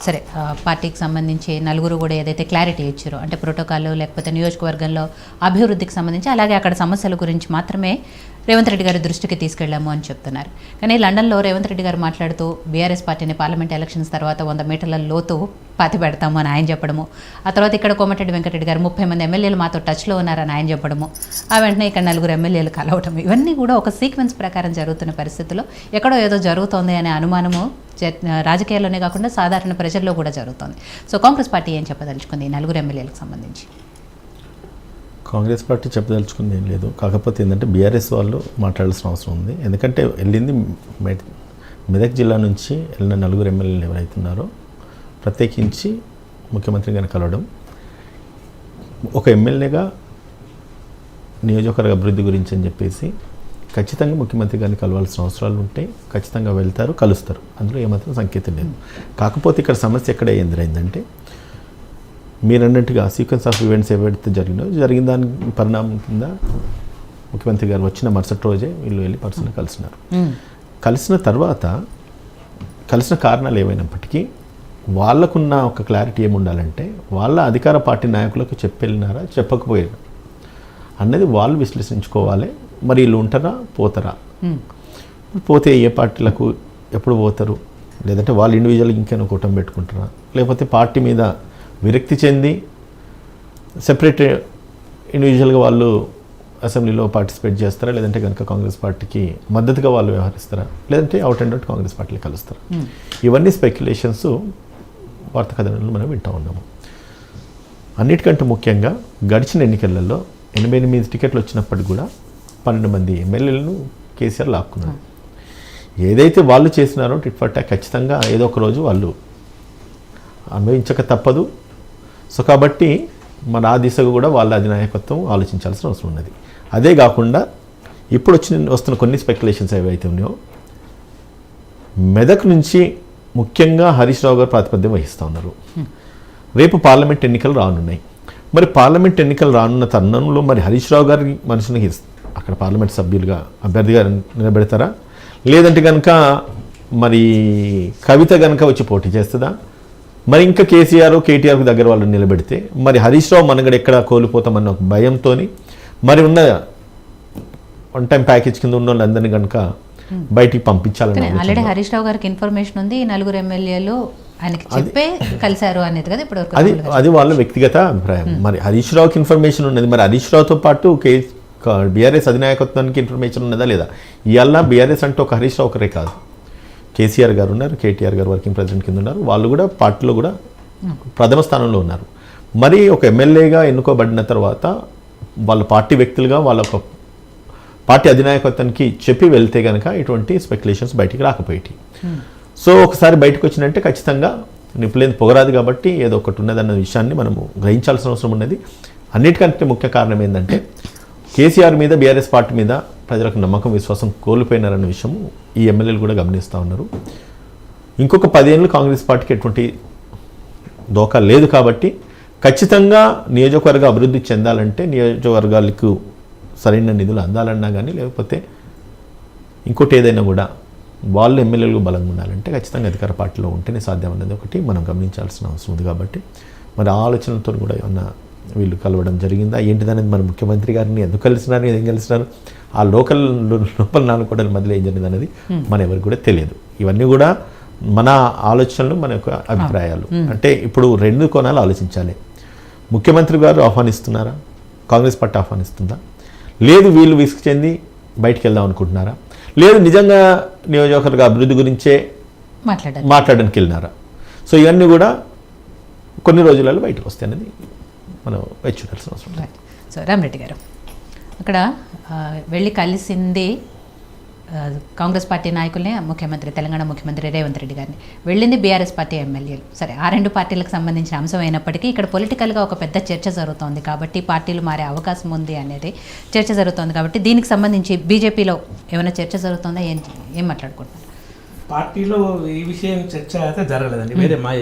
సరే పార్టీకి సంబంధించి నలుగురు కూడా ఏదైతే క్లారిటీ ఇచ్చారో అంటే ప్రోటోకాల్ లేకపోతే నియోజకవర్గంలో అభివృద్ధికి సంబంధించి అలాగే అక్కడ సమస్యల గురించి మాత్రమే రేవంత్ రెడ్డి గారి దృష్టికి తీసుకెళ్లాము అని చెప్తున్నారు. కానీ లండన్లో రేవంత్ రెడ్డి గారు మాట్లాడుతూ బీఆర్ఎస్ పార్టీని పార్లమెంట్ ఎలక్షన్స్ తర్వాత 100 మీటర్ల లోతు పాతి పెడతాము అని ఆయన చెప్పడము, ఆ తర్వాత ఇక్కడ కోమటిరెడ్డి వెంకటరెడ్డి గారు 30 మంది ఎమ్మెల్యేలు మాతో టచ్లో ఉన్నారని ఆయన చెప్పడము, ఆ వెంటనే ఇక్కడ 4 ఎమ్మెల్యేలు కలవటం, ఇవన్నీ కూడా ఒక సీక్వెన్స్ ప్రకారం జరుగుతున్న పరిస్థితుల్లో ఎక్కడో ఏదో జరుగుతోంది అనే అనుమానము రాజకీయాల్లోనే కాకుండా సాధారణ ప్రజల్లో కూడా జరుగుతోంది. సో కాంగ్రెస్ పార్టీ ఏం చెప్పదలుచుకుంది 4 ఎమ్మెల్యేలకు సంబంధించి? కాంగ్రెస్ పార్టీ చెప్పదలుచుకుంది ఏం లేదు. కాకపోతే ఏంటంటే బీఆర్ఎస్ వాళ్ళు మాట్లాడాల్సిన అవసరం ఉంది. ఎందుకంటే వెళ్ళింది మెదక్ జిల్లా నుంచి వెళ్ళిన 4 ఎమ్మెల్యేలు ఎవరైతున్నారో ప్రత్యేకించి ముఖ్యమంత్రి గారిని కలవడం, ఒక ఎమ్మెల్యేగా నియోజకవర్గ అభివృద్ధి గురించి అని చెప్పేసి ఖచ్చితంగా ముఖ్యమంత్రి గారిని కలవాల్సిన అవసరాలు ఉంటే ఖచ్చితంగా వెళ్తారు, కలుస్తారు. అందులో ఏమాత్రం సంకేతం లేదు. కాకపోతే ఇక్కడ సమస్య ఎక్కడ ఎదురైందంటే మీరు అన్నట్టుగా సీక్వెన్స్ ఆఫ్ ఈవెంట్స్ ఏవైతే జరిగిన దాని పరిణామం కింద ముఖ్యమంత్రి గారు వచ్చిన మరుసటి రోజే వీళ్ళు వెళ్ళి పర్సనల్గా కలిసినారు. కలిసిన తర్వాత కలిసిన కారణాలు ఏమైనప్పటికీ వాళ్ళకున్న ఒక క్లారిటీ ఏముండాలంటే వాళ్ళ అధికార పార్టీ నాయకులకు చెప్పెళ్ళినారా చెప్పకపోయారా అన్నది వాళ్ళు విశ్లేషించుకోవాలి. మరి వీళ్ళు ఉంటారా పోతారా, పోతే ఏ పార్టీలకు ఎప్పుడు పోతారు, లేదంటే వాళ్ళు ఇండివిజువల్గా ఇంకేమైనా కూటమి పెట్టుకుంటారా, లేకపోతే పార్టీ మీద విరక్తి చెంది సెపరేట్ ఇండివిజువల్గా వాళ్ళు అసెంబ్లీలో పార్టిసిపేట్ చేస్తారా, లేదంటే కనుక కాంగ్రెస్ పార్టీకి మద్దతుగా వాళ్ళు వ్యవహరిస్తారా, లేదంటే అవుట్ అండ్ అవుట్ కాంగ్రెస్ పార్టీని కలుస్తారా. ఇవన్నీ స్పెక్యులేషన్స్ వార్తా కథనాలు మనం వింటూ ఉన్నాము. అన్నిటికంటే ముఖ్యంగా గడిచిన ఎన్నికలలో 88 టికెట్లు వచ్చినప్పటికి కూడా 12 మంది ఎమ్మెల్యేలను కేసీఆర్ లాక్కున్నారు. ఏదైతే వాళ్ళు చేసినారో టిట్ ఫర్ టాక్ ఖచ్చితంగా ఏదో ఒక రోజు వాళ్ళు అనుభవించక తప్పదు. సో కాబట్టి మన ఆ దిశగా కూడా వాళ్ళ అధినాయకత్వం ఆలోచించాల్సిన అవసరం ఉన్నది. అదే కాకుండా ఇప్పుడు వస్తున్న కొన్ని స్పెక్యులేషన్స్ ఏవైతే ఉన్నాయో మెదక్ నుంచి ముఖ్యంగా హరీష్ రావు గారు ప్రాతిపద్యం వహిస్తూ ఉన్నారు. రేపు పార్లమెంట్ ఎన్నికలు రానున్నాయి. మరి పార్లమెంట్ ఎన్నికలు రానున్న తరుణంలో మరి హరీష్ రావు గారి మనిషిని అక్కడ పార్లమెంట్ సభ్యులుగా అభ్యర్థిగా నిలబెడతారా, లేదంటే కనుక మరి కవిత కనుక వచ్చి పోటీ చేస్తుందా, మరి ఇంకా కేసీఆర్ కేటీఆర్కి దగ్గర వాళ్ళు నిలబెడితే మరి హరీష్ రావు మనగడ ఎక్కడ కోల్పోతామన్న ఒక భయంతో మరి ఉన్న 1 టైం ప్యాకేజ్ కింద ఉన్న వాళ్ళందరినీ కనుక బయటికి పంపించాలని ఆల్రెడీ హరీష్ రావు గారికి ఇన్ఫర్మేషన్ ఉంది. 4 ఎమ్మెల్యేలు ఆయనకి చెప్పే కలిశారు అనేది కదా ఇప్పుడు అది వాళ్ళ వ్యక్తిగత అభిప్రాయం. మరి హరీష్ రావుకి ఇన్ఫర్మేషన్ ఉన్నది, మరి హరీష్ రావుతో పాటు బీఆర్ఎస్ అధినాయకత్వానికి ఇన్ఫర్మేషన్ ఉన్నదా లేదా? ఇవాళ బీఆర్ఎస్ అంటే ఒక హరీష్ రావు ఒకరే కాదు, కేసీఆర్ గారు ఉన్నారు, కేటీఆర్ గారు వర్కింగ్ ప్రెసిడెంట్ కింద ఉన్నారు, వాళ్ళు కూడా పార్టీలో కూడా ప్రథమ స్థానంలో ఉన్నారు. మరి ఒక ఎమ్మెల్యేగా ఎన్నుకోబడిన తర్వాత వాళ్ళ పార్టీ వ్యక్తులుగా వాళ్ళ ఒక పార్టీ అధినాయకత్వానికి చెప్పి వెళ్తే కనుక ఇటువంటి స్పెక్యులేషన్స్ బయటికి రాకపోయేటి. సో ఒకసారి బయటకు వచ్చినంటే ఖచ్చితంగా నిప్పులేని పొగరాదు కాబట్టి ఏదో ఒకటి ఉన్నదన్న విషయాన్ని మనము గ్రహించాల్సిన అవసరం ఉన్నది. అన్నిటికంటే ముఖ్య కారణం ఏంటంటే కేసీఆర్ మీద బీఆర్ఎస్ పార్టీ మీద ప్రజలకు నమ్మకం విశ్వాసం కోల్పోయినారన్న విషయము ఈ ఎమ్మెల్యేలు కూడా గమనిస్తూ ఉన్నారు. ఇంకొక 10 ఏళ్ళు కాంగ్రెస్ పార్టీకి ఎటువంటి దోకా లేదు కాబట్టి ఖచ్చితంగా నియోజకవర్గ అభివృద్ధి చెందాలంటే నియోజకవర్గాలకు సరైన నిధులు అందాలన్నా కానీ లేకపోతే ఇంకోటి ఏదైనా కూడా వాళ్ళు ఎమ్మెల్యేలు బలంగా ఉండాలంటే ఖచ్చితంగా అధికార పార్టీలో ఉంటేనే సాధ్యం అన్నది ఒకటి మనం గమనించాల్సిన అవసరం ఉంది. కాబట్టి మరి ఆ ఆలోచనలతో కూడా ఏమన్నా వీళ్ళు కలవడం జరిగిందా ఏంటిదనేది మన ముఖ్యమంత్రి గారిని ఎందుకు కలిసినారు, ఏం కలిసినారు, ఆ లోపల నాలుకోవడం మధ్యలో ఏం జరిగింది అనేది మన ఎవరికి కూడా తెలియదు. ఇవన్నీ కూడా మన ఆలోచనలు, మన యొక్క అభిప్రాయాలు. అంటే ఇప్పుడు 2 కోణాలు ఆలోచించాలి. ముఖ్యమంత్రి గారు ఆహ్వానిస్తున్నారా, కాంగ్రెస్ పార్టీ ఆహ్వానిస్తుందా, లేదు వీళ్ళు విసుగు చెంది బయటికి వెళ్దాం అనుకుంటున్నారా, లేదు నిజంగా నియోజకవర్గ అభివృద్ధి గురించే మాట్లాడడానికి వెళ్ళినారా. సో ఇవన్నీ కూడా కొన్ని రోజులలో బయటకు వస్తాయి అనేది మనం వేచి చూడాల్సిన అవసరం. సో రామరెడ్డి గారు అక్కడ వెళ్ళి కలిసింది కాంగ్రెస్ పార్టీ నాయకులనే, ముఖ్యమంత్రి తెలంగాణ ముఖ్యమంత్రి రేవంత్ రెడ్డి గారిని, వెళ్ళింది బీఆర్ఎస్ పార్టీ ఎమ్మెల్యేలు. సరే ఆ 2 పార్టీలకు సంబంధించిన అంశం అయినప్పటికీ ఇక్కడ పొలిటికల్గా ఒక పెద్ద చర్చ జరుగుతోంది కాబట్టి పార్టీలు మారే అవకాశం ఉంది అనేది చర్చ జరుగుతోంది కాబట్టి దీనికి సంబంధించి బీజేపీలో ఏమైనా చర్చ జరుగుతుందా, ఏం మాట్లాడుకుంటున్నారు? పార్టీలో ఈ విషయం చర్చ అయితే జరగలేదండి. వేరే మా